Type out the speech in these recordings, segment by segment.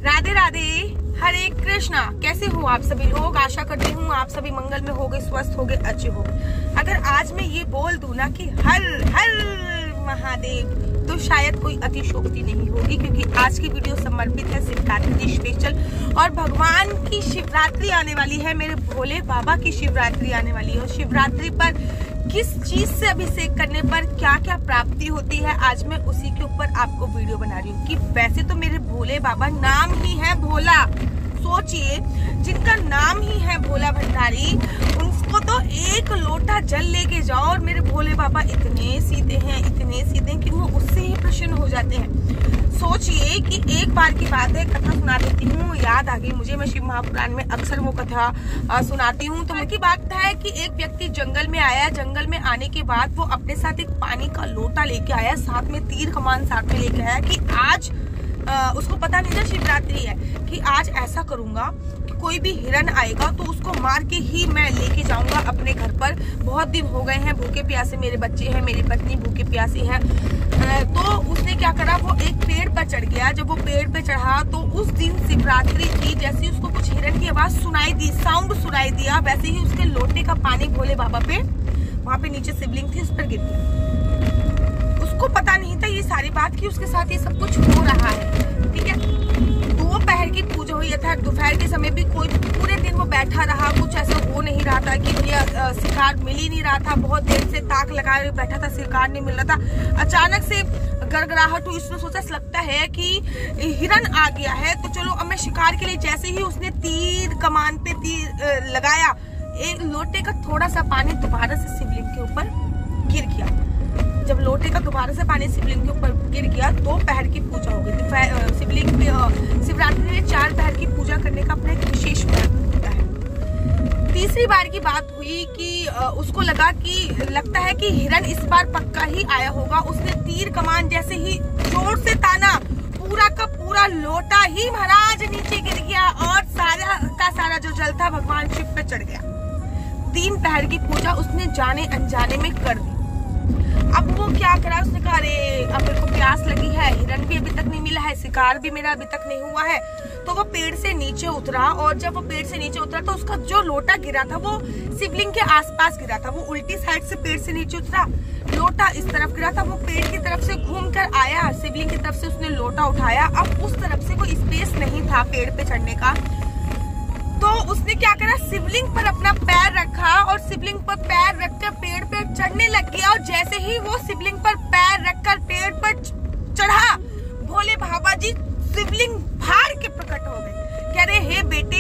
राधे राधे, हरे कृष्णा। कैसे हो आप सभी लोग? आशा करती हूँ आप सभी मंगल में होगे, स्वस्थ होगे, अच्छे हो। अगर आज मैं ये बोल दूं ना कि हर हर महादेव, तो शायद कोई अतिशोक्ति नहीं होगी, क्योंकि आज की वीडियो समर्पित है शिवरात्रि स्पेशल। और भगवान की शिवरात्रि आने वाली है, मेरे भोले बाबा की शिवरात्रि आने वाली है। और शिवरात्रि पर किस चीज से अभिषेक करने पर क्या क्या प्राप्ति होती है, आज मैं उसी के ऊपर आपको वीडियो बना रही हूँ। कि वैसे तो मेरे भोले बाबा नाम ही है भोला, सोचिए जिनका नाम ही है भोला भंडारी, उनको तो एक लोटा जल लेके जाओ और मेरे भोले बाबा इतने सीधे हैं, इतने सीधे कि वो उससे ही प्रसन्न हो जाते हैं। सोचिए कि एक बार की बात है, कथा सुना देती हूँ, याद आ गई मुझे, मैं शिव महापुराण में अक्सर वो कथा सुनाती हूँ। तो की बात है कि एक व्यक्ति जंगल में आया, जंगल में आने के बाद वो अपने साथ एक पानी का लोटा लेके आया, साथ में तीर कमान साथ में लेके आया कि आज उसको पता नहीं था शिवरात्रि है, कि आज ऐसा करूंगा कि कोई भी हिरन आएगा तो उसको मार के ही मैं लेके जाऊंगा अपने घर पर। बहुत दिन हो गए हैं भूखे प्यासे, मेरे बच्चे हैं, मेरी पत्नी भूखे प्यासे हैं। तो उसने क्या करा, वो एक पेड़ पर चढ़ गया। जब वो पेड़ पे चढ़ा तो उस दिन शिवरात्रि थी। जैसे ही उसको कुछ हिरन की आवाज सुनाई दी, साउंड सुनाई दिया, वैसे ही उसके लोटे का पानी भोले बाबा पे, वहां पे नीचे शिवलिंग थी, उस पर गिर गया। उसको पता नहीं था ये सारी बात कि उसके साथ ये सब कुछ हो रहा है, ठीक है। दोपहर की पूजा हुई था, दोपहर के समय भी कोई, पूरे दिन वो बैठा रहा, कुछ ऐसा हो नहीं रहा था कि भैया शिकार मिल ही नहीं रहा था। बहुत देर से ताक लगाए बैठा था, शिकार नहीं मिल रहा था। अचानक से गड़गड़ाहट हुई, उसने सोचा लगता है कि हिरन आ गया है, तो चलो अब मैं शिकार के लिए। जैसे ही उसने तीर कमान पे तीर लगाया, एक लोटे का थोड़ा सा पानी दोबारा से शिवलिंग के ऊपर गिर गया। जब लोटे का दोबारा से पानी शिवलिंग के ऊपर गिर गया तो पहर की पूजा हो गई थी। शिवलिंग पे शिवरात्रि में 4 पहर की पूजा करने का अपना एक विशेष महत्व होता है। तीसरी बार की बात हुई कि उसको लगता है कि हिरन इस बार पक्का ही आया होगा। उसने तीर कमान जैसे ही जोर से ताना, पूरा का पूरा लोटा ही महाराज नीचे गिर गया और सारा का सारा जो जल था भगवान शिव पे चढ़ गया। 3 पहर की पूजा उसने जाने अनजाने में कर दी। अब वो क्या करा, उसने कहा अरे अब मेरे को प्यास लगी है, हिरन भी अभी तक नहीं मिला है, शिकार भी मेरा अभी तक नहीं हुआ है। तो वो पेड़ से नीचे उतरा, और जब वो पेड़ से नीचे उतरा तो उसका जो लोटा गिरा था वो शिवलिंग के आसपास गिरा था। वो उल्टी साइड से पेड़ से नीचे उतरा, लोटा इस तरफ गिरा था। वो पेड़ की तरफ से घूम कर आया, शिवलिंग की तरफ से उसने लोटा उठाया। अब उस तरफ से कोई स्पेस नहीं था पेड़ पे चढ़ने का, तो उसने क्या करा, शिवलिंग पर अपना पैर रखा और शिवलिंग पर पैर रखकर पेड़ पे चढ़ने लग गया। और जैसे ही वो शिवलिंग पर पैर रखकर पेड़ पर चढ़ा, भोले बाबा जी शिवलिंग फाड़ के प्रकट हो गए। कह रहे हे बेटे,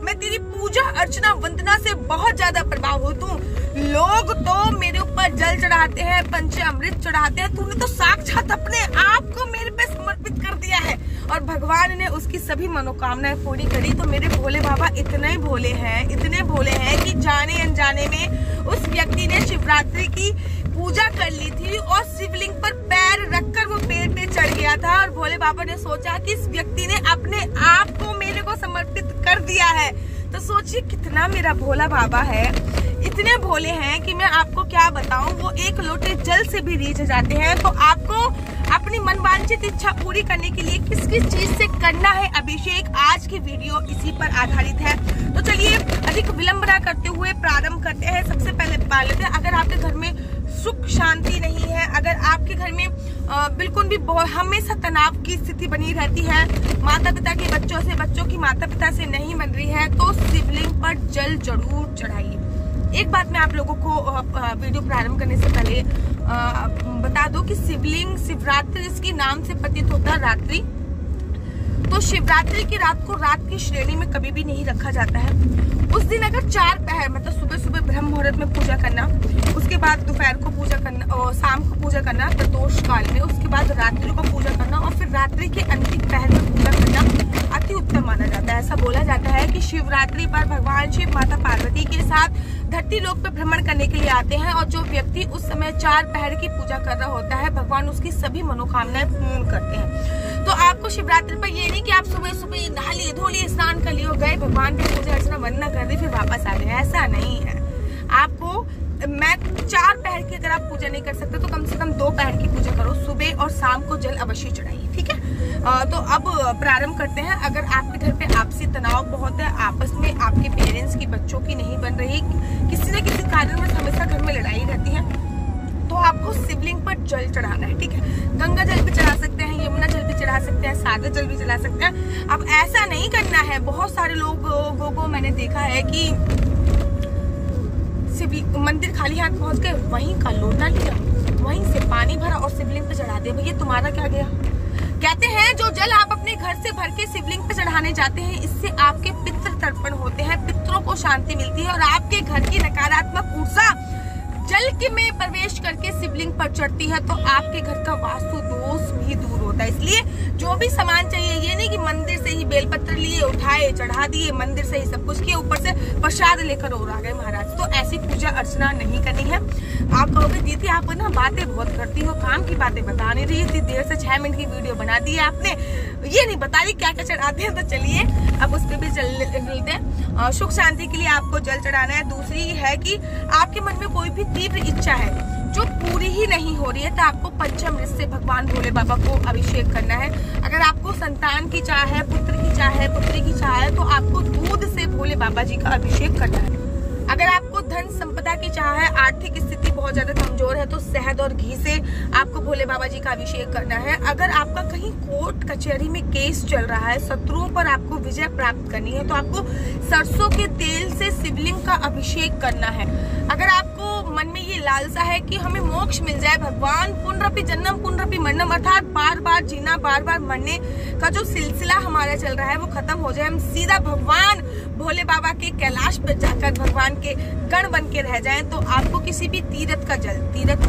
मैं तेरी पूजा अर्चना वंदना से बहुत ज्यादा प्रभावित हूँ। लोग तो मेरे ऊपर जल चढ़ाते हैं, पंचामृत चढ़ाते हैं, तूने तो साक्षात अपने आप को मेरे पे समर्पित कर दिया है। और भगवान ने उसकी सभी मनोकामनाएं पूरी करी। तो मेरे भोले बाबा इतने भोले हैं, इतने भोले हैं कि जाने अनजाने में उस व्यक्ति ने शिवरात्रि की पूजा कर ली थी और शिवलिंग पर पैर रखकर वो पेड़ पे चढ़ गया था। और भोले बाबा ने सोचा कि इस व्यक्ति ने अपने आप को मेरे को समर्पित कर दिया है। तो सोचिए कितना मेरा भोला बाबा है, इतने भोले हैं कि मैं आपको क्या बताऊं। वो एक लोटे जल से भी रीझ जाते हैं। तो आपको अपनी मनवांछित इच्छा पूरी करने के लिए किस किस चीज से करना है अभिषेक, आज की वीडियो इसी पर आधारित है। तो चलिए अधिक विलंब न करते हुए प्रारंभ करते हैं। सबसे पहले बात लेते हैं, अगर आपके घर में सुख शांति नहीं है, अगर आपके घर में बिल्कुल भी हमेशा तनाव की स्थिति बनी रहती है, माता पिता के बच्चों से, बच्चों की माता पिता से नहीं बन रही है, तो शिवलिंग पर जल जरूर चढ़ाइए। एक बात मैं आप लोगों को वीडियो प्रारंभ करने से पहले बता दूं कि शिवलिंग शिवरात्रि जिसकी नाम से प्रतीत होता है रात्रि, तो शिवरात्रि की रात को रात की श्रेणी में कभी भी नहीं रखा जाता है। उस दिन अगर 4 पहर मतलब सुबह सुबह ब्रह्म मुहूर्त में पूजा करना, उसके बाद दोपहर को पूजा करना और शाम को पूजा करना प्रदोष काल में, उसके बाद रात्रि को पूजा करना और फिर रात्रि के अंतिम पहर में पूजा करना अति उत्तम माना जाता है। ऐसा बोला जाता है कि शिवरात्रि पर भगवान शिव माता पार्वती के साथ धरती लोक पे भ्रमण करने के लिए आते हैं, और जो व्यक्ति उस समय 4 पहर की पूजा कर रहा होता है, भगवान उसकी सभी मनोकामनाएं पूर्ण करते हैं। तो आपको शिवरात्रि पर ये नहीं कि आप सुबह सुबह नहा लिए, धो लिए, स्नान कर लिए, गए भगवान की पूजा अर्चना वंदना कर दी, फिर वापस आ गए, ऐसा नहीं है। आपको मैं 4 पहर की अगर आप पूजा नहीं कर सकते तो कम से कम 2 पहर की पूजा करो, सुबह और शाम को जल अवश्य चढ़ाइए, ठीक है। तो अब प्रारंभ करते हैं। अगर आपके घर पे आपसी तनाव बहुत है, आपस में आपके पेरेंट्स की बच्चों की नहीं बन रही, किसी न किसी कारण में हमेशा घर में लड़ाई रहती है, तो आपको शिवलिंग पर जल चढ़ाना है। ठीक है, गंगा जल भी चढ़ा सकते हैं, यमुना जल भी चढ़ा सकते हैं, सागर जल भी चढ़ा सकते हैं। अब ऐसा नहीं करना है, बहुत सारे लोगों को मैंने देखा है कि मंदिर खाली हाथ पहुंच गए, वहीं का लोटा लिया, वहीं से पानी भरा और शिवलिंग पे चढ़ा दिया। भैया तुम्हारा क्या गया? कहते हैं जो जल आप अपने घर से भर के शिवलिंग पे चढ़ाने जाते हैं, इससे आपके पितृ तर्पण होते हैं, पितरों को शांति मिलती है और आपके घर की नकारात्मक ऊर्जा जल के में प्रवेश करके शिवलिंग पर चढ़ती है, तो आपके घर का वास्तु दोष भी दूर होता है। इसलिए जो भी सामान चाहिए, ये नहीं कि मंदिर से ही बेलपत्र लिए, उठाए, चढ़ा दिए, मंदिर से ही सब कुछ किया, ऊपर से प्रसाद लेकर और आ गए महाराज, तो ऐसी पूजा अर्चना नहीं करनी है। आप कहोगे दीदी आप ना बातें बहुत करती हो, काम की बातें बता नहीं रही, इतनी देर से 6 मिनट की वीडियो बना दी है आपने, ये नहीं बता रही क्या क्या चढ़ाते हैं। तो चलिए अब उस पर भी जल लेते हैं। सुख शांति के लिए आपको जल चढ़ाना है। दूसरी है कि आपके मन में कोई भी तीव्र इच्छा है जो पूरी ही नहीं हो रही है, तो आपको पंचामृत से भगवान भोले बाबा को अभिषेक करना है। अगर आपको संतान की चाह है, पुत्र की चाह है, पुत्री की चाह है, तो आपको दूध से भोले बाबा जी का अभिषेक करना है। अगर आपको धन संपदा की चाह है, आर्थिक स्थिति बहुत ज्यादा कमजोर है, तो शहद और घी से आपको भोले बाबा जी का अभिषेक करना है। अगर आपका कहीं कोर्ट कचहरी में केस चल रहा है, शत्रुओं पर आपको विजय प्राप्त करनी है, तो आपको सरसों के तेल से शिवलिंग का अभिषेक करना है। अगर आपको मन में ये लालसा है कि हमें मोक्ष मिल जाए, भगवान पुनरपि जन्म पुनरपि मरणम, अर्थात बार बार जीना, बार बार मरने का जो सिलसिला हमारा चल रहा है वो खत्म हो जाए, हम सीधा भगवान भोले बाबा के कैलाश पे जाकर भगवान के गण बन के रह जाएं, तो आपको किसी भी तीर्थ का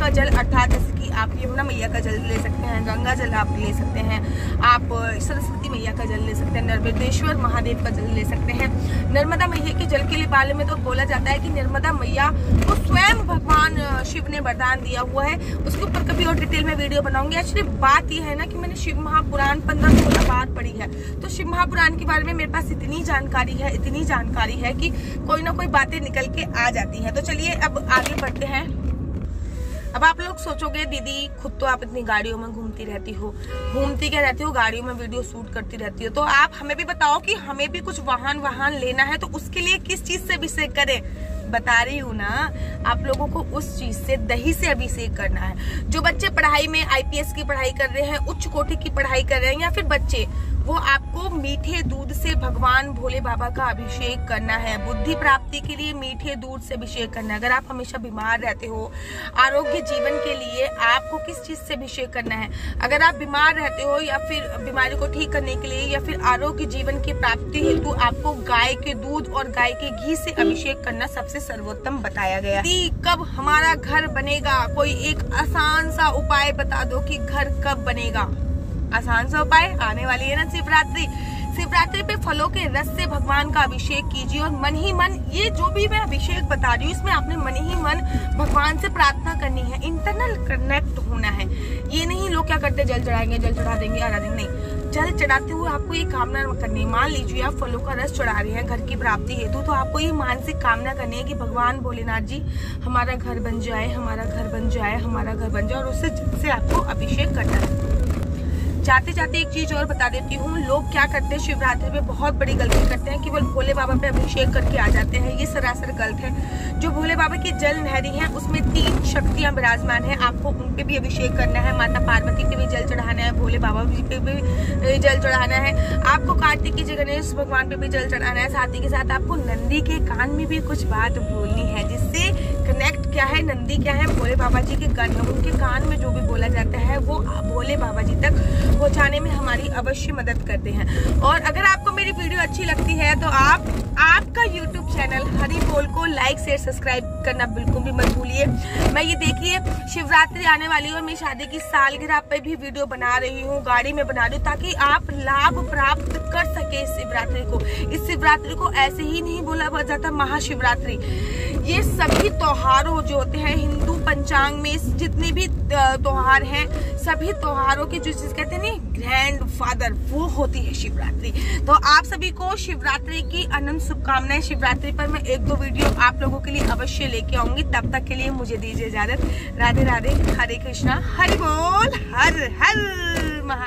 जल अर्थात जैसे कि आप यमुना मैया का जल ले सकते हैं, गंगा जल आप ले सकते हैं, आप सरस्वती मैया का जल ले सकते हैं, नर्मदेश्वर महादेव का जल ले सकते हैं। नर्मदा मैया के जल के बारे में तो बोला जाता है कि नर्मदा मैया को स्वयं भगवान शिव ने वरदान दिया हुआ है। उसके ऊपर कभी और डिटेल में वीडियो बनाऊंगी। एक्चुअली बात यह है ना कि मैंने शिव महापुराण 15-16 बार पढ़ी है, तो शिव महापुराण के बारे में मेरे पास इतनी जानकारी है कि कोई ना कोई बातें निकल के आ जाती हैं। तो चलिए अब आगे बढ़ते हैं। अब आप लोग सोचोगे दीदी खुद तो आप इतनी गाड़ियों में घूमती क्या रहती हो, गाड़ियों में वीडियो शूट करती रहती हो, तो आप हमें भी बताओ कि हमें भी कुछ वाहन लेना है, तो उसके लिए किस चीज से अभिषेक करें? बता रही हूँ ना, आप लोगों को उस चीज से, दही से अभिषेक करना है। जो बच्चे पढ़ाई में IPS की पढ़ाई कर रहे हैं, उच्च कोटि की पढ़ाई कर रहे हैं, या फिर बच्चे, वो आपको मीठे दूध से भगवान भोले बाबा का अभिषेक करना है। बुद्धि प्राप्ति के लिए मीठे दूध से अभिषेक करना है। अगर आप हमेशा बीमार रहते हो, आरोग्य जीवन के लिए आपको किस चीज से अभिषेक करना है? अगर आप बीमार रहते हो या फिर बीमारी को ठीक करने के लिए या फिर आरोग्य जीवन की प्राप्ति हेतु आपको गाय के दूध और गाय के घी से अभिषेक करना सबसे सर्वोत्तम बताया गया है। कब हमारा घर बनेगा? कोई एक आसान सा उपाय बता दो कि घर कब बनेगा। आसान सा उपाय आने वाली है ना शिवरात्रि पे फलों के रस से भगवान का अभिषेक कीजिए और मन ही मन, ये जो भी मैं अभिषेक बता रही हूँ इसमें आपने मन ही मन भगवान से प्रार्थना करनी है, इंटरनल कनेक्ट होना है। ये नहीं लोग क्या करते जल चढ़ाएंगे, जल चढ़ा देंगे, आरा देंगे, नहीं। जल चढ़ाते हुए आपको ये कामना करनी है। मान लीजिए आप फलों का रस चढ़ा रहे हैं घर की प्राप्ति हेतु, तो आपको ये मानसिक कामना करनी है कि भगवान भोलेनाथ जी हमारा घर बन जाए, हमारा घर बन जाए, हमारा घर बन जाए, और उससे आपको अभिषेक करना है। जाते जाते एक चीज और बता देती हूँ, लोग क्या करते हैं शिवरात्रि में बहुत बड़ी गलती करते हैं, केवल भोले बाबा पे अभिषेक करके आ जाते हैं। ये सरासर गलत है। जो भोले बाबा की जल नहरी है उसमें 3 शक्तियां विराजमान है, आपको उन पे भी अभिषेक करना है। माता पार्वती पे भी जल चढ़ाना है, भोले बाबा पे भी जल चढ़ाना है, आपको कार्तिकेय गणेश भगवान पे भी जल चढ़ाना है। साथ ही के साथ आपको नंदी के कान में भी कुछ बात बोलनी है, जिससे कनेक्ट क्या है, नंदी क्या है, भोले बाबा जी के कान में, उनके कान में जो भी बोला जाता है वो भोले बाबा जी तक पहुंचाने में हमारी अवश्य मदद करते हैं। और अगर आपको मेरी वीडियो अच्छी लगती है तो आपका YouTube चैनल हरि बोल को लाइक शेयर सब्सक्राइब करना बिल्कुल भी मत भूलिए। मैं ये देखिए शिवरात्रि आने वाली है और मैं शादी की सालगिरह पे भी वीडियो बना रही हूँ, गाड़ी में बना रही हूँ, ताकि आप लाभ प्राप्त कर सके इस शिवरात्रि को। इस शिवरात्रि को ऐसे ही नहीं बोला जाता महाशिवरात्रि। ये सभी त्योहारों जो होते हैं हिंदू पंचांग में, जितने भी त्योहार हैं, सभी त्योहारों की जो चीज कहते हैं ना ग्रैंड फादर, वो होती है शिवरात्रि। तो आप सभी को शिवरात्रि की अनंत शुभकामनाएं। शिवरात्रि पर मैं 1-2 वीडियो आप लोगों के लिए अवश्य लेके आऊंगी। तब तक के लिए मुझे दीजिए इजाजत। राधे राधे, हरे कृष्णा, हरि बोल, हर हर महादेव।